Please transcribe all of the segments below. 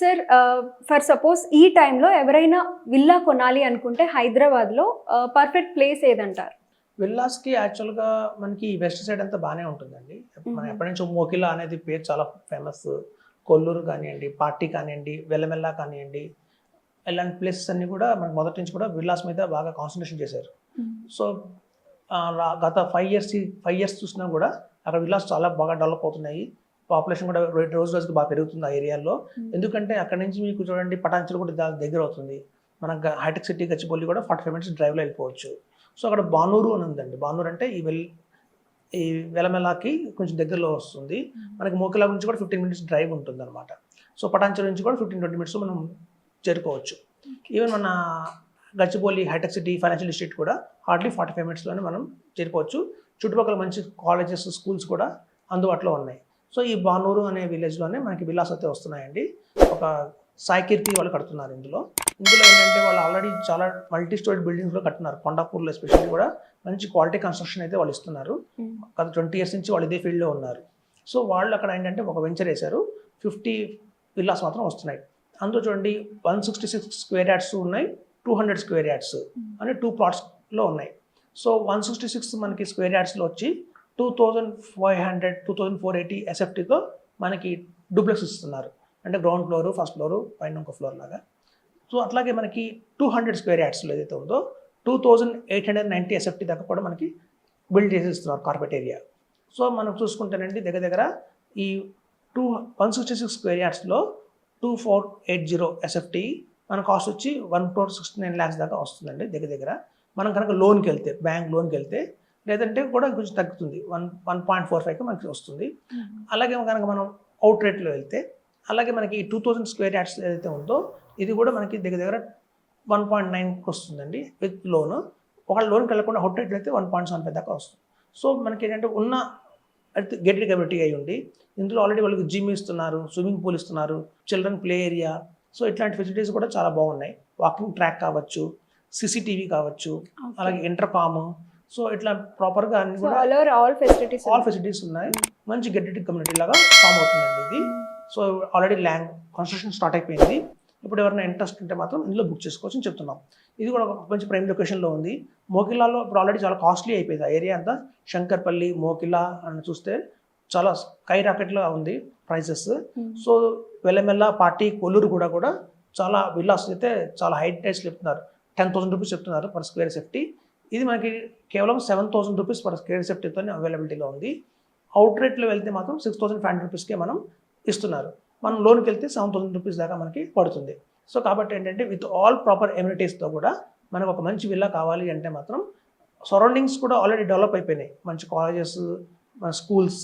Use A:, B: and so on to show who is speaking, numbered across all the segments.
A: Sir for suppose ఈ టైంలో ఎవరైనా విల్లా కొనాలి అనుకుంటే హైదరాబాద్లో పర్ఫెక్ట్ ప్లేస్ ఏదంటారు?
B: విల్లాస్కి యాక్చువల్గా మనకి వెస్ట్ సైడ్ అంతా బాగానే ఉంటుందండి. మనం ఎప్పటి నుంచో మోకిలా అనేది పేరు చాలా ఫేమస్. కొల్లూరు కానివ్వండి, పార్టీ కానివ్వండి, వెల్లమెల్లా కానివ్వండి, ఇలాంటి ప్లేసెస్ అన్నీ కూడా మనకి మొదటి నుంచి కూడా విల్లాస్ మీద బాగా కాన్సన్ట్రేషన్ చేశారు. సో గత 5 years చూసినా కూడా అక్కడ విల్లాస్ చాలా బాగా డెవలప్ అవుతున్నాయి. పాపులేషన్ కూడా రోజు రోజుకి బాగా పెరుగుతుంది ఆ ఏరియాలో. ఎందుకంటే అక్కడ నుంచి మీకు చూడండి పటాన్చెరు కూడా దగ్గర అవుతుంది. మనకు హైటెక్ సిటీ గచ్చిబౌలి కూడా 45 minutes డ్రైవ్లో వెళ్ళిపోవచ్చు. సో అక్కడ బానూరు అని ఉందండి. బానూరు అంటే ఈ వెలమెలాకి కొంచెం దగ్గరలో వస్తుంది. మనకి మోకిలా నుంచి కూడా 15 minutes డ్రైవ్ ఉంటుంది అనమాట. సో పటాన్చెరు నుంచి కూడా 15-20 minutes మనం చేరుకోవచ్చు. ఈవెన్ మన గచ్చిబౌలి హైటెక్ సిటీ ఫైనాన్షియల్ డిస్ట్రిక్ట్ కూడా హార్డ్లీ 45 minutesలోనే మనం చేరుకోవచ్చు. చుట్టుపక్కల మంచి కాలేజెస్, స్కూల్స్ కూడా అందుబాటులో ఉన్నాయి. సో ఈ బానూరు అనే విలేజ్లోనే మనకి విల్లాస్ అయితే వస్తున్నాయండి. ఒక సాయికీర్తి వాళ్ళు కడుతున్నారు. ఇందులో ఏంటంటే వాళ్ళు ఆల్రెడీ చాలా మల్టీ స్టోరీ బిల్డింగ్స్లో కట్టున్నారు. కొండాపూర్లో ఎస్పెషల్లీ కూడా మంచి క్వాలిటీ కన్స్ట్రక్షన్ అయితే వాళ్ళు ఇస్తున్నారు. గత 20 years నుంచి వాళ్ళు ఇదే ఫీల్డ్లో ఉన్నారు. సో వాళ్ళు అక్కడ ఏంటంటే ఒక వెంచర్ వేశారు. 50 విల్లాస్ మాత్రం వస్తున్నాయి. అందులో చూడండి 166 square yards ఉన్నాయి, 200 square yards అని 2 plotsలో ఉన్నాయి. సో 166 మనకి స్క్వేర్ యార్డ్స్లో వచ్చి 2500-2480 SFTతో మనకి డూప్లెక్స్ ఇస్తున్నారు. అంటే గ్రౌండ్ ఫ్లోరు, ఫస్ట్ ఫ్లోరు, పైన ఇంకో ఫ్లోర్ లాగా. సో అట్లాగే మనకి 200 square yardsలో ఏదైతే ఉందో 2890 SFT దాకా కూడా మనకి బిల్డ్ చేసి ఇస్తున్నారు కార్పెట్ ఏరియా. సో మనం చూసుకుంటేనండి దగ్గర ఈ 166 square yardsలో 2480 SFT మన కాస్ట్ వచ్చి 1.69 lakhs దాకా వస్తుందండి దగ్గర. మనం కనుక లోన్కి వెళ్తే, బ్యాంక్ లోన్కి వెళ్తే, లేదంటే కూడా కొంచెం తగ్గుతుంది, 1.45కి మనకి వస్తుంది. అలాగే కనుక మనం అవుట్ రేట్లో వెళ్తే, అలాగే మనకి 2000 square yards ఏదైతే ఉందో ఇది కూడా మనకి దగ్గర 1.9కి వస్తుందండి విత్ లోన్. ఒకవేళ లోన్కి వెళ్ళకుండా అవుట్ రేట్లో అయితే 1.75 దాకా వస్తుంది. సో మనకి ఏంటంటే ఉన్న గేటెడ్ కమ్యూనిటీ అయి ఉండి ఇందులో ఆల్రెడీ వాళ్ళకి జిమ్ ఇస్తున్నారు, స్విమ్మింగ్ పూల్ ఇస్తున్నారు, చిల్డ్రన్ ప్లే ఏరియా. సో ఇట్లాంటి ఫెసిలిటీస్ కూడా చాలా బాగున్నాయి. వాకింగ్ ట్రాక్ కావచ్చు, CCTV కావచ్చు, అలాగే ఇంటర్కామ్. సో ఇట్లా ప్రాపర్గా అన్ని కూడా ఆల్ ఫెసిలిటీస్ ఉన్నాయి. మంచి గెటెడ్ కమ్యూనిటీ లాగా ఫామ్ అవుతుందండి ఇది. So already land construction start అయిపోయింది. ఇప్పుడు ఎవరైనా ఇంట్రెస్ట్ ఉంటే మాత్రం ఇందులో బుక్ చేసుకోవచ్చు అని చెప్తున్నాం. ఇది కూడా ఒక మంచి ప్రైమ్ లొకేషన్లో ఉంది. మోకిలాలో ఇప్పుడు ఆల్రెడీ చాలా కాస్ట్లీ అయిపోయింది ఆ ఏరియా అంతా. శంకర్పల్లి, మోకిలా అని చూస్తే చాలా స్కై రాకెట్లో ఉంది ప్రైసెస్. సో వెల్లమెల్ల, పార్టీ, కొల్లూరు కూడా చాలా విల్లాస్ అయితే చాలా హై రేట్స్ చెప్తున్నారు. 10,000 rupees చెప్తున్నారు పర్ స్క్వేర్ SFT. ఇది మనకి కేవలం 7,000 rupees పర్ స్క్వేర్ SFTతో అవైలబిలిటీలో ఉంది. అవుట్ రేట్లో వెళ్తే మాత్రం 6,500 rupeesకే మనం ఇస్తున్నారు. మనం లోన్కి వెళ్తే 7,000 rupees దాకా మనకి పడుతుంది. సో కాబట్టి ఏంటంటే విత్ ఆల్ ప్రాపర్ ఎమ్యూనిటీస్తో కూడా మనకు ఒక మంచి విల్లా కావాలి అంటే మాత్రం సరౌండింగ్స్ కూడా ఆల్రెడీ డెవలప్ అయిపోయినాయి. మంచి కాలేజెస్, మన స్కూల్స్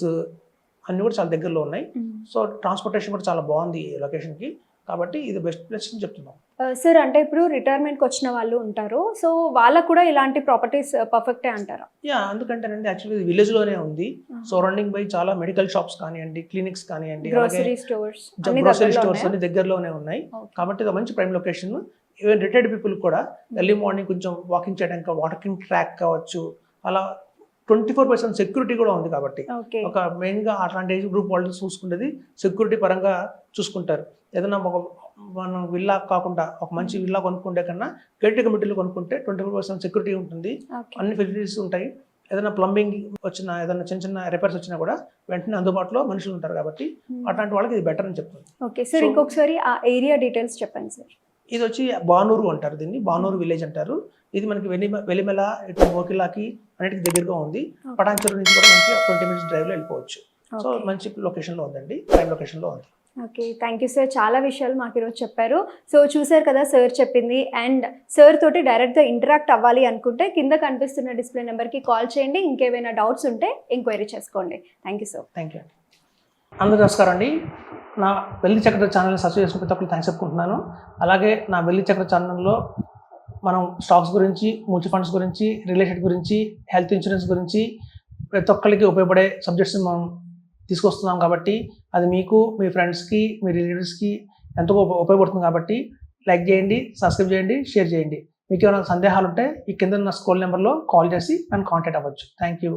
B: అన్నీ కూడా చాలా దగ్గరలో ఉన్నాయి. సో ట్రాన్స్పోర్టేషన్ కూడా చాలా బాగుంది ఈ లొకేషన్కి. కాబట్టి ఇది బెస్ట్ ప్లేస్ అని చెప్తున్నాం.
A: సార్ అంటే ఇప్పుడు రిటైర్మెంట్కి వచ్చిన వాళ్ళు ఉంటారు. సో వాళ్ళకు కూడా ఇలాంటి ప్రాపర్టీస్ పర్ఫెక్టే అంటారా?
B: ఎందుకంటేనండి యాక్చువల్లీ విలేజ్లోనే ఉంది. సరౌండింగ్ బై చాలా మెడికల్ షాప్స్ కానివ్వండి, క్లినిక్స్ కానివ్వండి,
A: గ్రోసరీ స్టోర్స్
B: అన్ని దగ్గరలోనే ఉన్నాయి. కాబట్టి ఇది మంచి prime location. Even retired people కూడా ఎర్లీ మార్నింగ్ కొంచెం వాకింగ్ చేయడానికి వాకింగ్ ట్రాక్ కావచ్చు, అలా 24/7 సెక్యూరిటీ కూడా ఉంది. కాబట్టి ఒక మెయిన్గా అట్లాంటి ఏజ్ గ్రూప్ వాళ్ళు చూసుకునేది సెక్యూరిటీ పరంగా చూసుకుంటారు. ఏదైనా మనం విల్లా కాకుండా ఒక మంచి విల్లా కొనుక్కుంటే కన్నా గేటెడ్ కమ్యూనిటీలో కొనుక్కుంటే 24/7 సెక్యూరిటీ ఉంటుంది, అన్ని ఫెసిలిటీస్ ఉంటాయి. ఏదైనా ప్లంబింగ్ వచ్చినా, ఏదైనా చిన్న రిపేర్స్ వచ్చినా కూడా వెంటనే అందుబాటులో మనుషులు ఉంటారు. కాబట్టి అట్లాంటి వాళ్ళకి ఇది బెటర్ అని చెప్తుంది.
A: ఓకే సార్, ఇంకొకసారి ఆ ఏరియా డీటెయిల్స్ చెప్పండి సార్.
B: ఇది వచ్చి బానూరు అంటారు, దీన్ని బానూరు విలేజ్ అంటారు. ఇది మనకి వెలిమెల, ఇటు మోకిలాకి అన్నిటికి దగ్గరగా ఉంది. పటాన్చెరు నుంచి కూడా మనకి 20 minutes డ్రైవ్లో వెళ్ళిపోవచ్చు. సో మంచి లొకేషన్లో ఉందండి, ప్రైమ్ లొకేషన్లో ఉంది.
A: Okay, thank you sir. చాలా విషయాలు మాకు ఈరోజు చెప్పారు. సో చూసారు కదా సార్ చెప్పింది. అండ్ సార్ తోటి డైరెక్ట్గా ఇంటరాక్ట్ అవ్వాలి అనుకుంటే కింద కనిపిస్తున్న డిస్ప్లే నెంబర్కి కాల్ చేయండి. ఇంకేమైనా డౌట్స్ ఉంటే ఎంక్వైరీ చేసుకోండి. Thank you sir.
B: Thank you అండి. అందరూ నమస్కారం అండి. నా వెల్లి చక్ర ఛానల్ని సబ్స్క్రైబ్ చేసుకున్న ప్రతి ఒక్కరు థ్యాంక్స్ చెప్పుకుంటున్నాను. అలాగే నా వెల్లి చక్ర ఛానల్లో మనం స్టాక్స్ గురించి, మ్యూచువల్ ఫండ్స్ గురించి, రియల్ ఎస్టేట్ గురించి, హెల్త్ ఇన్సూరెన్స్ గురించి ప్రతి ఒక్కరికి ఉపయోగపడే సబ్జెక్ట్స్ మనం తీసుకొస్తున్నాం. కాబట్టి అది మీకు, మీ ఫ్రెండ్స్కి, మీ రిలేటివ్స్కి ఎంతో ఉపయోగపడుతుంది. కాబట్టి లైక్ చేయండి, సబ్స్క్రైబ్ చేయండి, షేర్ చేయండి. మీకు ఏమైనా సందేహాలు ఉంటే ఈ కింద ఉన్న స్క్రోల్ నెంబర్లో కాల్ చేసి నన్ను కాంటాక్ట్ అవ్వచ్చు. Thank you.